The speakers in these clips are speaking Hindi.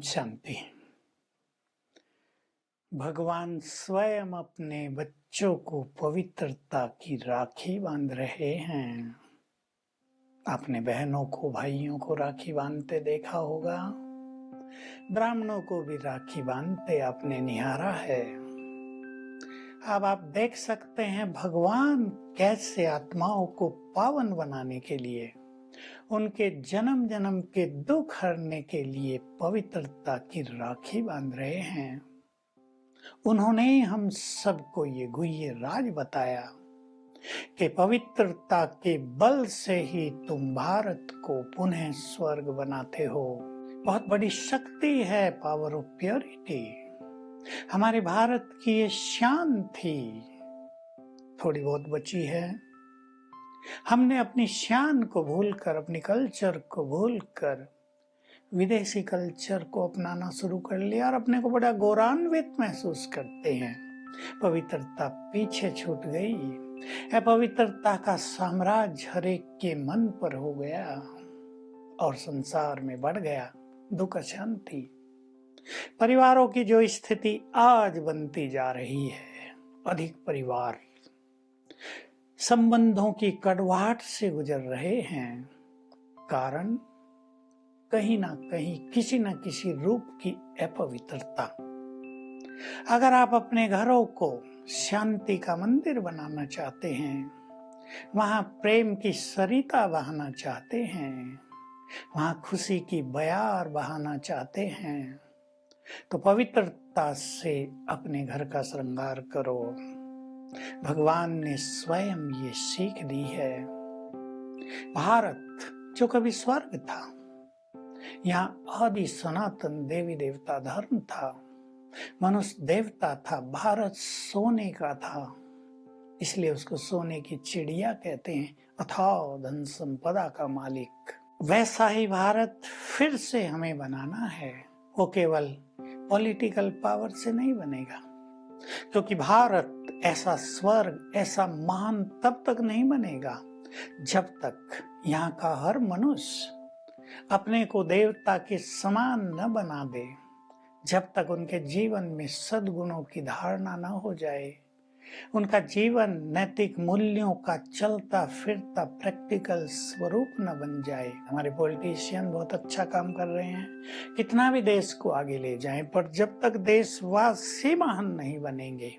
शांति। भगवान स्वयं अपने बच्चों को पवित्रता की राखी बांध रहे हैं। आपने बहनों को, भाइयों को राखी बांधते देखा होगा। ब्राह्मणों को भी राखी बांधते आपने निहारा है। अब आप देख सकते हैं भगवान कैसे आत्माओं को पावन बनाने के लिए, उनके जन्म जन्म के दुख हरने के लिए पवित्रता की राखी बांध रहे हैं। उन्होंने हम सबको ये गुह्य राज बताया कि पवित्रता के बल से ही तुम भारत को पुनः स्वर्ग बनाते हो। बहुत बड़ी शक्ति है पावर ऑफ प्योरिटी। हमारे भारत की ये शान थी, थोड़ी बहुत बची है। हमने अपनी शान को भूलकर, अपनी कल्चर को भूलकर विदेशी कल्चर को अपनाना शुरू कर लिया और अपने को बड़ा गौरवान्वित महसूस करते हैं। पवित्रता पीछे छूट गई। पवित्रता का साम्राज्य हरेक के मन पर हो गया और संसार में बढ़ गया दुख अशांति। परिवारों की जो स्थिति आज बनती जा रही है, अधिक परिवार संबंधों की कड़वाहट से गुजर रहे हैं। कारण कहीं ना कहीं किसी न किसी रूप की अपवित्रता। अगर आप अपने घरों को शांति का मंदिर बनाना चाहते हैं, वहां प्रेम की सरिता बहाना चाहते हैं, वहां खुशी की बयार बहाना चाहते हैं, तो पवित्रता से अपने घर का श्रृंगार करो। भगवान ने स्वयं ये सीख दी है। भारत जो कभी स्वर्ग था, यहाँ आदि सनातन देवी देवता धर्म था, मनुष्य देवता था, भारत सोने का था, इसलिए उसको सोने की चिड़िया कहते हैं, अथाह धन संपदा का मालिक। वैसा ही भारत फिर से हमें बनाना है। वो केवल पॉलिटिकल पावर से नहीं बनेगा, क्योंकि भारत ऐसा स्वर्ग, ऐसा महान तब तक नहीं बनेगा जब तक यहाँ का हर मनुष्य अपने को देवता के समान न बना दे, जब तक उनके जीवन में सद्गुणों की धारणा न हो जाए, उनका जीवन नैतिक मूल्यों का चलता फिरता प्रैक्टिकल स्वरूप न बन जाए। हमारे पॉलिटिशियन बहुत अच्छा काम कर रहे हैं, कितना भी देश को आगे ले जाएं, पर जब तक देशवासी महान नहीं बनेंगे,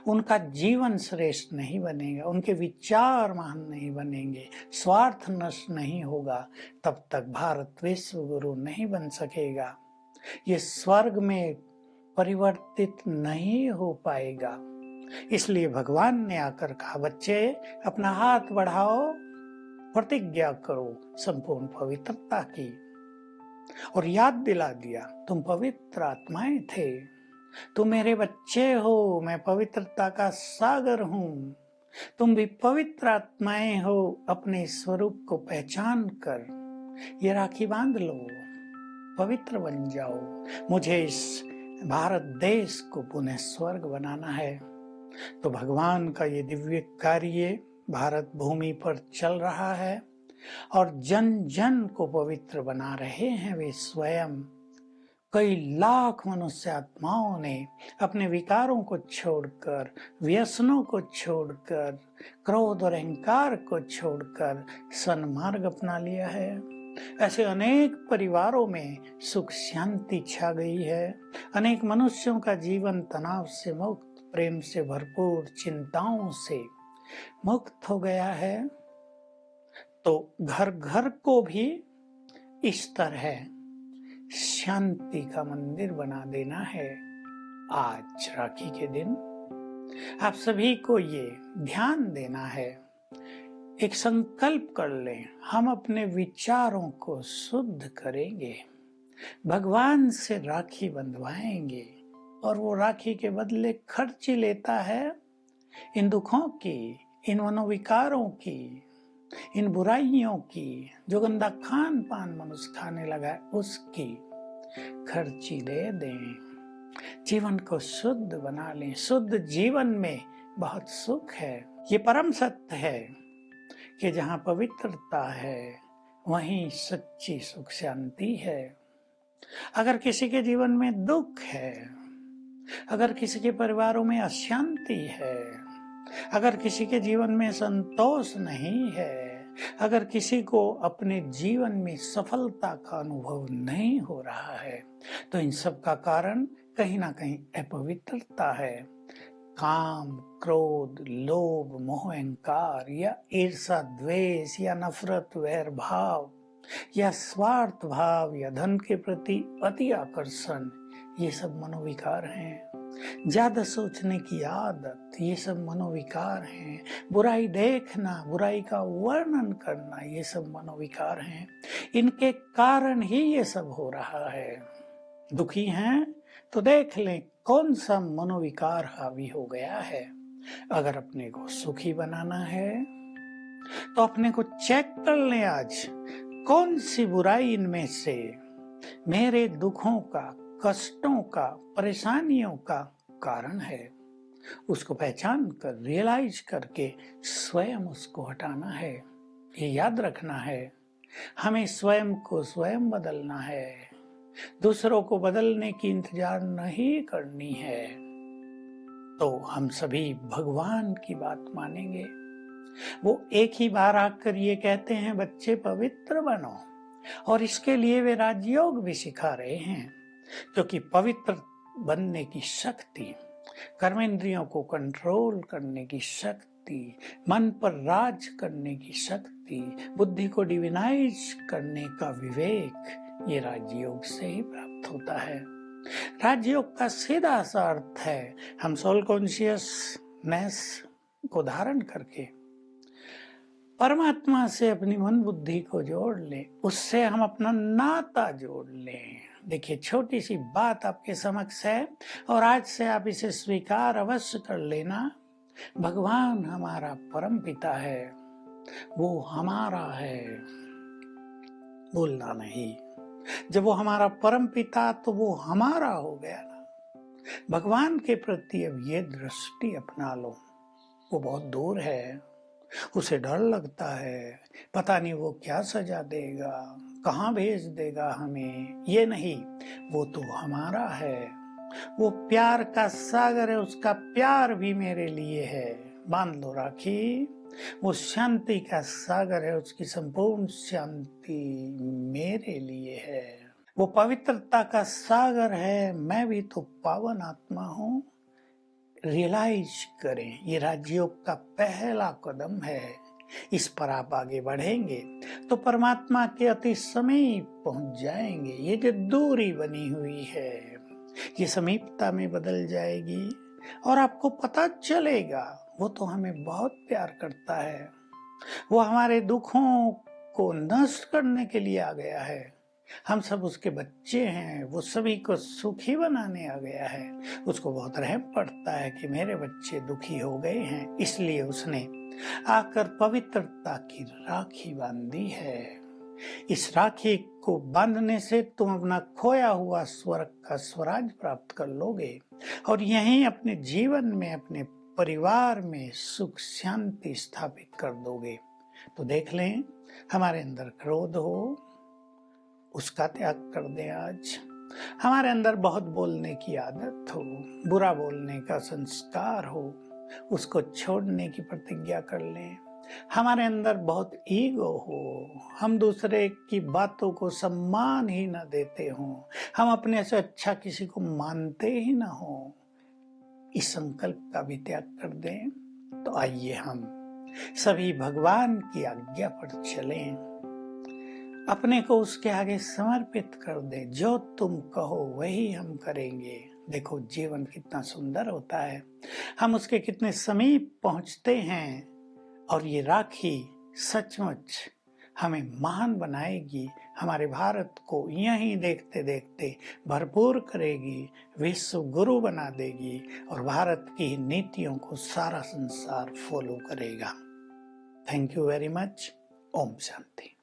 उनका जीवन श्रेष्ठ नहीं बनेगा, उनके विचार महान नहीं बनेंगे, स्वार्थ नष्ट नहीं होगा, तब तक भारत विश्व गुरु नहीं बन सकेगा। ये स्वर्ग में परिवर्तित नहीं हो पाएगा। इसलिए भगवान ने आकर कहा, बच्चे अपना हाथ बढ़ाओ, प्रतिज्ञा करो संपूर्ण पवित्रता की, और याद दिला दिया तुम पवित्र आत्माएं थे, तुम मेरे बच्चे हो, मैं पवित्रता का सागर हूँ, तुम भी पवित्र आत्माएं हो। अपने स्वरूप को पहचान कर ये राखी बांध लो, पवित्र बन जाओ। मुझे इस भारत देश को पुनः स्वर्ग बनाना है। तो भगवान का ये दिव्य कार्य भारत भूमि पर चल रहा है और जन जन को पवित्र बना रहे हैं वे स्वयं। कई लाख मनुष्य आत्माओं ने अपने विकारों को छोड़कर, व्यसनों को छोड़कर, क्रोध और अहंकार को छोड़कर सन्मार्ग अपना लिया है। ऐसे अनेक परिवारों में सुख शांति छा गई है। अनेक मनुष्यों का जीवन तनाव से मुक्त, प्रेम से भरपूर, चिंताओं से मुक्त हो गया है। तो घर घर को भी इस तरह शांति का मंदिर बना देना है। आज राखी के दिन आप सभी को ये ध्यान देना है, एक संकल्प कर लें, हम अपने विचारों को शुद्ध करेंगे, भगवान से राखी बंधवाएंगे, और वो राखी के बदले खर्ची लेता है इन दुखों की, इन मनोविकारों की, इन बुराइयों की, जो गंदा खान पान मनुष्य खाने लगा है उसकी खर्ची दे दें। जीवन को शुद्ध बना लें। शुद्ध जीवन में बहुत सुख है। ये परम सत्य है कि जहाँ पवित्रता है वहीं सच्ची सुख शांति है। अगर किसी के जीवन में दुख है, अगर किसी के परिवारों में अशांति है, अगर किसी के जीवन में संतोष नहीं है, अगर किसी को अपने जीवन में सफलता का अनुभव नहीं हो रहा है, तो इन सब का कारण कहीं ना कहीं अपवित्रता है। काम, क्रोध, लोभ, मोह, अहंकार या ईर्षा, द्वेष या नफरत, वैर भाव या स्वार्थ भाव या धन के प्रति अति आकर्षण, ये सब मनोविकार हैं। ज्यादा सोचने की आदत, ये सब मनोविकार हैं। बुराई देखना, बुराई का वर्णन करना, ये सब मनोविकार हैं। इनके कारण ही ये सब हो रहा है। दुखी हैं तो देख लें कौन सा मनोविकार हावी हो गया है। अगर अपने को सुखी बनाना है तो अपने को चेक कर लें आज कौन सी बुराई इनमें से मेरे दुखों का, कष्टों का, परेशानियों का कारण है। उसको पहचान कर, रियलाइज करके स्वयं उसको हटाना है। ये याद रखना है, हमें स्वयं को स्वयं बदलना है, दूसरों को बदलने की इंतजार नहीं करनी है। तो हम सभी भगवान की बात मानेंगे। वो एक ही बार आकर ये कहते हैं बच्चे पवित्र बनो, और इसके लिए वे राजयोग भी सिखा रहे हैं, क्योंकि पवित्र बनने की शक्ति, कर्मेंद्रियों को कंट्रोल करने की शक्ति, मन पर राज करने की शक्ति, बुद्धि को डिविनाइज करने का विवेक, ये राजयोग से ही प्राप्त होता है। राजयोग का सीधा सा अर्थ है हम सोल कॉन्शियसनेस को धारण करके परमात्मा से अपनी मन बुद्धि को जोड़ लें, उससे हम अपना नाता जोड़ लें। देखिए, छोटी सी बात आपके समक्ष है और आज से आप इसे स्वीकार अवश्य कर लेना। भगवान हमारा परम पिता है, वो हमारा है, भूलना नहीं। जब वो हमारा परम पिता तो वो हमारा हो गया ना। भगवान के प्रति अब ये दृष्टि अपना लो। वो बहुत दूर है, उसे डर लगता है, पता नहीं वो क्या सजा देगा, कहाँ भेज देगा हमें। ये नहीं, वो तो हमारा है। वो प्यार का सागर है, उसका प्यार भी मेरे लिए है। बांध लो राखी। वो शांति का सागर है, उसकी संपूर्ण शांति मेरे लिए है। वो पवित्रता का सागर है, मैं भी तो पावन आत्मा हूँ। रियलाइज करें, ये राजयोग का पहला कदम है। इस पर आप आगे बढ़ेंगे तो परमात्मा के अति समीप पहुंच जाएंगे। ये जो दूरी बनी हुई है, ये समीपता में बदल जाएगी और आपको पता चलेगा वो तो हमें बहुत प्यार करता है। वो हमारे दुखों को नष्ट करने के लिए आ गया है। हम सब उसके बच्चे हैं, वो सभी को सुखी बनाने आ गया है। उसको बहुत रहम पड़ता है कि मेरे बच्चे दुखी हो गए हैं, इसलिए उसने आकर पवित्रता की राखी बांधी है। इस राखी को बांधने से तुम अपना खोया हुआ स्वर्ग का स्वराज प्राप्त कर लोगे और यहीं अपने जीवन में, अपने परिवार में सुख शांति स्थापित कर दोगे। तो देख लें, हमारे अंदर क्रोध हो, उसका त्याग कर दें आज। हमारे अंदर बहुत बोलने की आदत हो, बुरा बोलने का संस्कार हो, उसको छोड़ने की प्रतिज्ञा कर लें। हमारे अंदर बहुत ईगो हो, हम दूसरे की बातों को सम्मान ही न देते हों, हम अपने से अच्छा किसी को मानते ही ना हो, इस संकल्प का भी त्याग कर दें। तो आइए हम सभी भगवान की आज्ञा पर चलें, अपने को उसके आगे समर्पित कर दे। जो तुम कहो वही हम करेंगे। देखो जीवन कितना सुंदर होता है, हम उसके कितने समीप पहुंचते हैं और ये राखी सचमुच हमें महान बनाएगी, हमारे भारत को यहीं देखते देखते भरपूर करेगी, विश्व गुरु बना देगी और भारत की नीतियों को सारा संसार फॉलो करेगा। Thank you very much. ओम शांति।